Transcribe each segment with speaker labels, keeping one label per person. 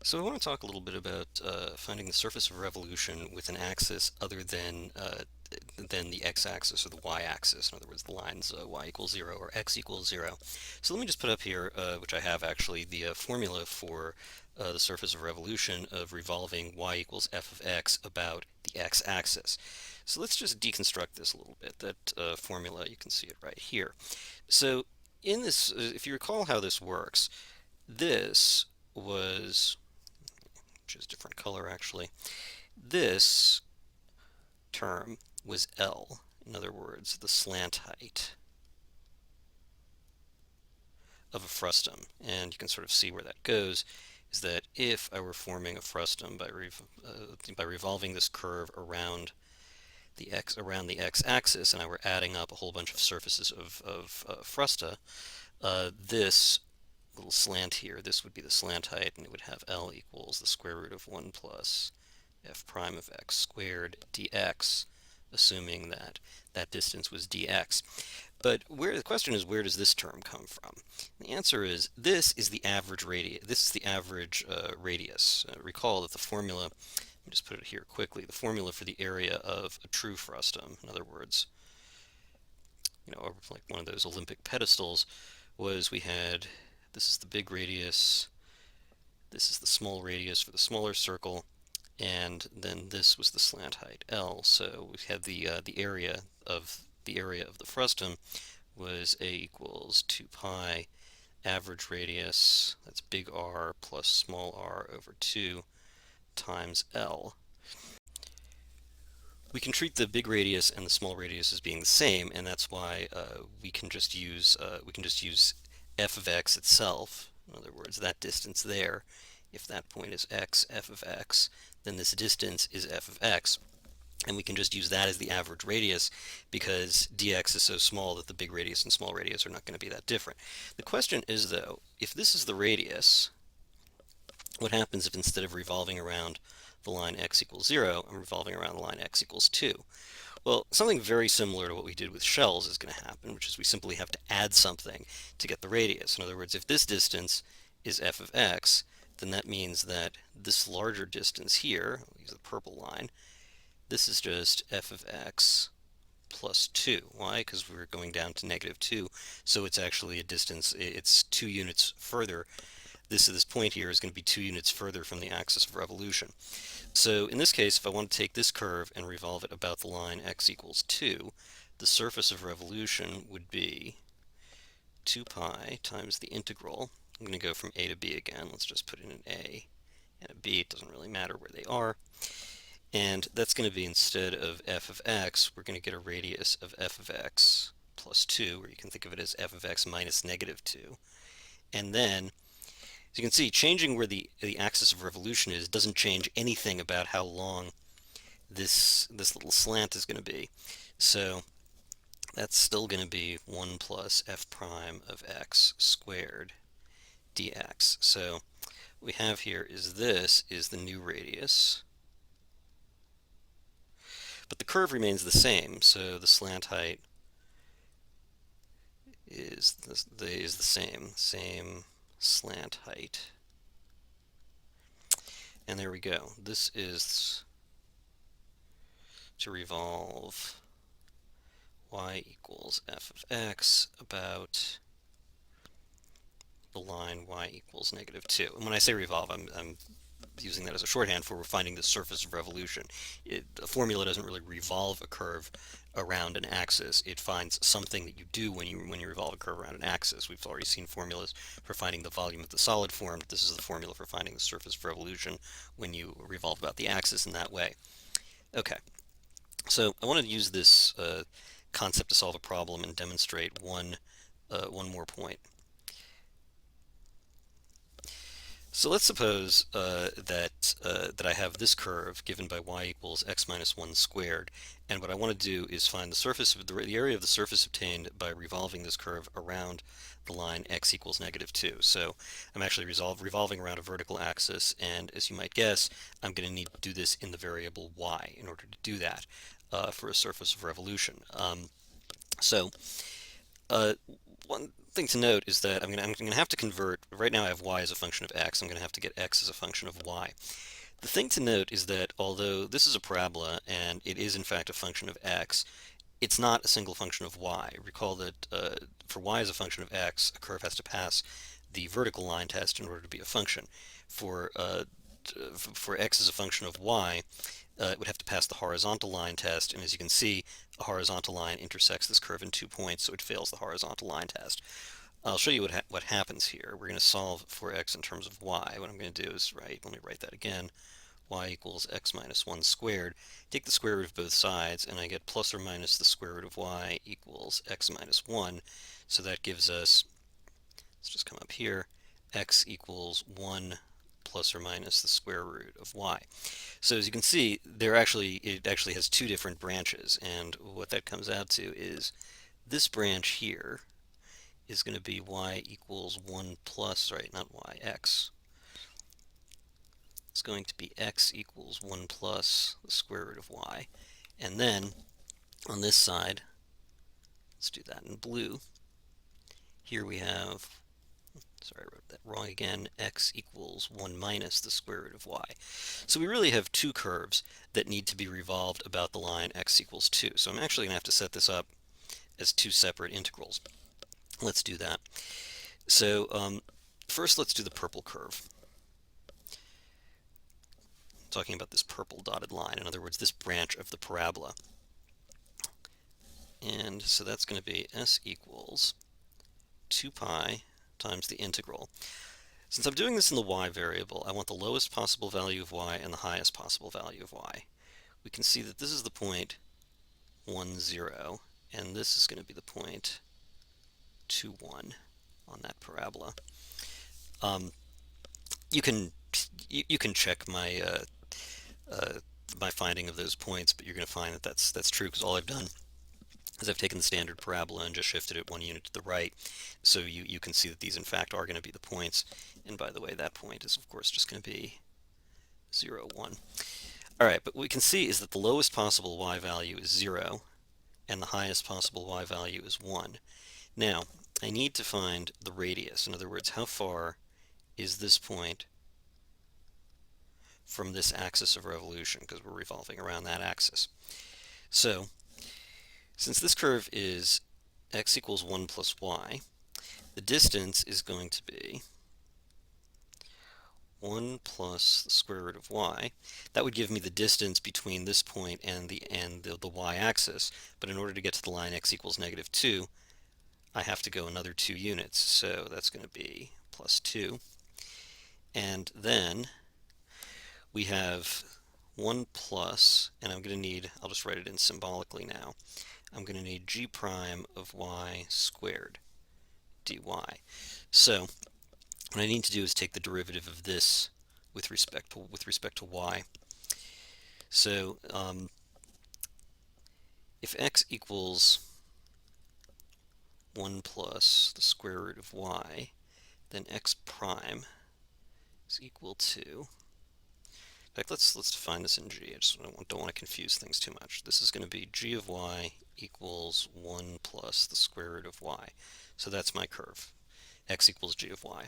Speaker 1: So I want to talk a little bit about finding the surface of revolution with an axis other than the x-axis or the y-axis. In other words, the lines y equals 0 or x equals 0. So let me just put up here, which I have actually, the formula for the surface of revolution of revolving y equals f of x about the x-axis. So let's just deconstruct this a little bit. That formula, you can see it right here. So in this, if you recall how this works, this was which is a different color actually. This term was L, in other words, the slant height of a frustum. And you can sort of see where that goes, is that if I were forming a frustum by revolving this curve around the x-axis, and I were adding up a whole bunch of surfaces of frusta, this little slant here, this would be the slant height, and it would have L equals the square root of 1 plus f prime of x squared dx, assuming that that distance was dx. But the question is, where does this term come from? The answer is this is the average radius. This is the average radius. Recall that the formula, let me just put it here quickly, the formula for the area of a true frustum, in other words, like one of those Olympic pedestals, was we had, this is the big radius, this is the small radius for the smaller circle, and then this was the slant height L. So we had the area of the frustum was A equals 2 pi average radius, that's big R plus small r over 2 times L. We can treat the big radius and the small radius as being the same, and that's why we can just use f of x itself. In other words, that distance there. If that point is x, f of x, then this distance is f of x. And we can just use that as the average radius because dx is so small that the big radius and small radius are not going to be that different. The question is, though, if this is the radius, what happens if instead of revolving around the line x equals 0, I'm revolving around the line x equals 2? Well, something very similar to what we did with shells is going to happen, which is we simply have to add something to get the radius. In other words, if this distance is f of x, then that means that this larger distance here, I'll use the purple line, this is just f of x plus 2. Why? Because we're going down to negative 2, so it's actually a distance, it's 2 units further. This point here is going to be 2 units further from the axis of revolution. So in this case, if I want to take this curve and revolve it about the line x equals 2, the surface of revolution would be 2 pi times the integral. I'm going to go from a to b again. Let's just put in an a and a b. It doesn't really matter where they are. And that's going to be, instead of f of x, we're going to get a radius of f of x plus 2, or you can think of it as f of x minus negative 2. And then, as you can see, changing where the axis of revolution is doesn't change anything about how long this little slant is going to be. So that's still going to be 1 plus f prime of x squared dx. So what we have here is this is the new radius, but the curve remains the same, so the slant height is the same slant height. And there we go. This is to revolve y equals f of x about the line y equals negative 2. And when I say revolve, I'm using that as a shorthand for finding the surface of revolution. The formula doesn't really revolve a curve around an axis. It finds something that you do when you revolve a curve around an axis. We've already seen formulas for finding the volume of the solid form. This is the formula for finding the surface of revolution when you revolve about the axis in that way. Okay, so I want to use this concept to solve a problem and demonstrate one more point. So let's suppose that I have this curve given by y equals x minus 1 squared, and what I want to do is find the surface of the area of the surface obtained by revolving this curve around the line x equals negative 2. So I'm actually revolving around a vertical axis, and as you might guess, I'm going to need to do this in the variable y in order to do that for a surface of revolution. So uh, one thing to note is that I'm gonna have to convert. Right now I have y as a function of x. I'm gonna have to get x as a function of y. The thing to note is that although this is a parabola and it is in fact a function of x, it's not a single function of y. Recall that for y as a function of x, a curve has to pass the vertical line test in order to be a function. For x as a function of y, it would have to pass the horizontal line test, and as you can see, a horizontal line intersects this curve in 2 points, so it fails the horizontal line test. I'll show you what happens here. We're going to solve for x in terms of y. What I'm going to do is let me write that again. Y equals x minus 1 squared. Take the square root of both sides, and I get plus or minus the square root of y equals x minus 1. So that gives us, let's just come up here, x equals 1 plus or minus the square root of y. So as you can see, it actually has two different branches, and what that comes out to is this branch here is going to be y equals 1 plus, right, not y, x. It's going to be x equals 1 plus the square root of y. And then on this side, let's do that in blue. Here we have, sorry, I wrote that wrong again, x equals 1 minus the square root of y. So we really have two curves that need to be revolved about the line x equals 2. So I'm actually going to have to set this up as two separate integrals. Let's do that. So first let's do the purple curve. I'm talking about this purple dotted line, in other words, this branch of the parabola. And so that's going to be s equals 2 pi times the integral. Since I'm doing this in the y variable, I want the lowest possible value of y and the highest possible value of y. We can see that this is the point 1, 0, and this is going to be the point 2, 1 on that parabola. You can check my my finding of those points, but you're going to find that that's true, because all I've done is I've taken the standard parabola and just shifted it 1 unit to the right. So you can see that these in fact are going to be the points. And by the way, that point is of course just going to be 0, 1. All right, but what we can see is that the lowest possible y value is 0, and the highest possible y value is 1. Now, I need to find the radius. In other words, how far is this point from this axis of revolution, because we're revolving around that axis. So, since this curve is x equals 1 plus y, the distance is going to be 1 plus the square root of y. That would give me the distance between this point and the y-axis, but in order to get to the line x equals negative 2, I have to go another 2 units, so that's going to be plus 2. And then we have 1 plus, and I'm going to need, I'll just write it in symbolically now, I'm going to need g prime of y squared dy. So what I need to do is take the derivative of this with respect to y. So if x equals 1 plus the square root of y, then x prime is equal to, in fact, let's define this in g. I just don't want to confuse things too much. This is going to be g of y equals 1 plus the square root of y. So that's my curve. X equals g of y.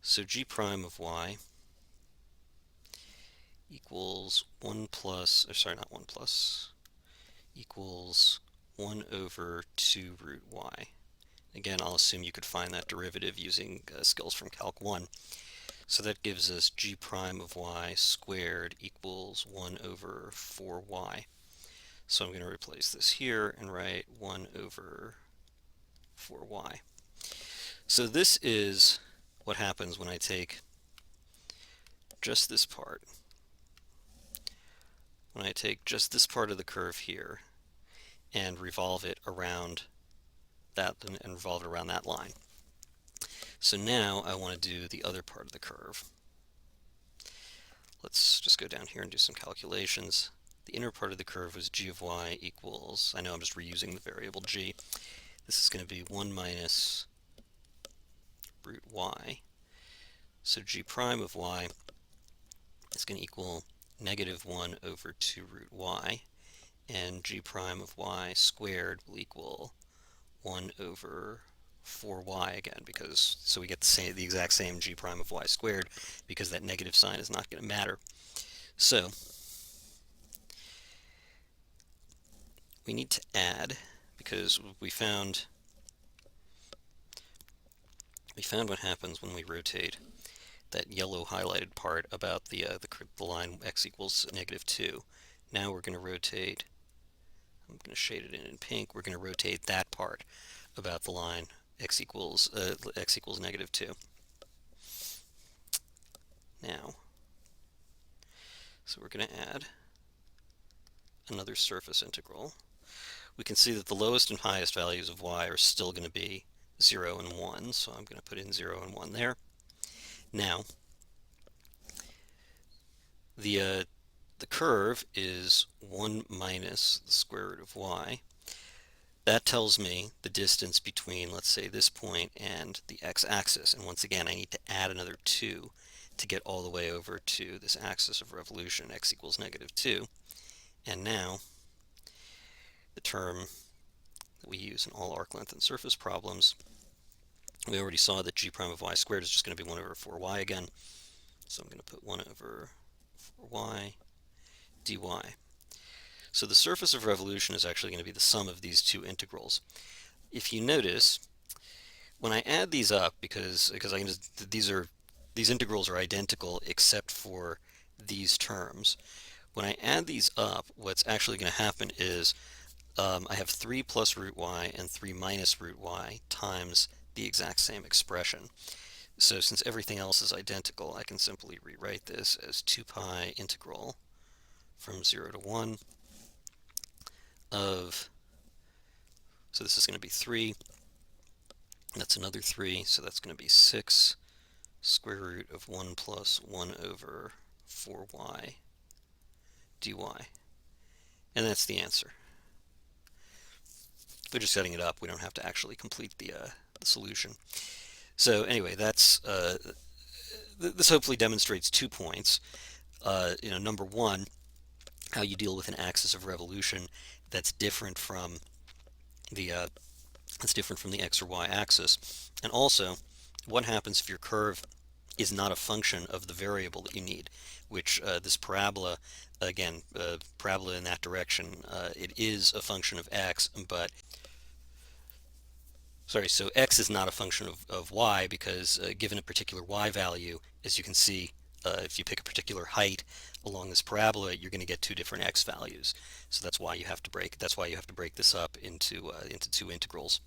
Speaker 1: So g prime of y equals 1 plus, or sorry, not 1 plus, equals 1 over 2 root y. Again, I'll assume you could find that derivative using skills from Calc 1. So that gives us g prime of y squared equals 1 over 4y. So I'm going to replace this here and write 1 over 4y. So this is what happens when I take just this part. When I take just this part of the curve here and revolve it around that, and revolve it around that line. So now I want to do the other part of the curve. Let's just go down here and do some calculations. The inner part of the curve was g of y equals, I know I'm just reusing the variable g. This is going to be 1 minus root y. So g prime of y is going to equal negative 1 over 2 root y, and g prime of y squared will equal 1 over 4y again, because so we get the exact same g prime of y squared, because that negative sign is not going to matter. So we need to add, because we found what happens when we rotate that yellow highlighted part about the line x equals -2. Now we're going to rotate, I'm going to shade it in pink, we're going to rotate that part about the line x equals -2. Now, so we're going to add another surface integral. We can see that the lowest and highest values of y are still going to be 0 and 1, so I'm going to put in 0 and 1 there. Now, the curve is 1 minus the square root of y. That tells me the distance between, let's say, this point and the x-axis. And once again, I need to add another 2 to get all the way over to this axis of revolution, x equals -2. And now, the term that we use in all arc length and surface problems, we already saw that g prime of y squared is just going to be 1 over 4y again. So I'm going to put 1 over 4y dy. So the surface of revolution is actually going to be the sum of these two integrals. If you notice, when I add these up, because these integrals are identical except for these terms, when I add these up, what's actually going to happen is I have 3 plus root y and 3 minus root y times the exact same expression. So since everything else is identical, I can simply rewrite this as 2 pi integral from 0 to 1 of, so this is going to be 3, that's another 3, so that's going to be 6 square root of 1 plus 1 over 4y dy. And that's the answer. We're just setting it up. We don't have to actually complete the solution. So anyway, that's this hopefully demonstrates 2 points. Number one, how you deal with an axis of revolution that's different from the x or y axis, and also what happens if your curve is not a function of the variable that you need, which this parabola, again, parabola in that direction, it is a function of x, but sorry, so x is not a function of y, because given a particular y value, as you can see, if you pick a particular height along this parabola, you're going to get 2 different x values. So that's why you have to break this up into 2 integrals.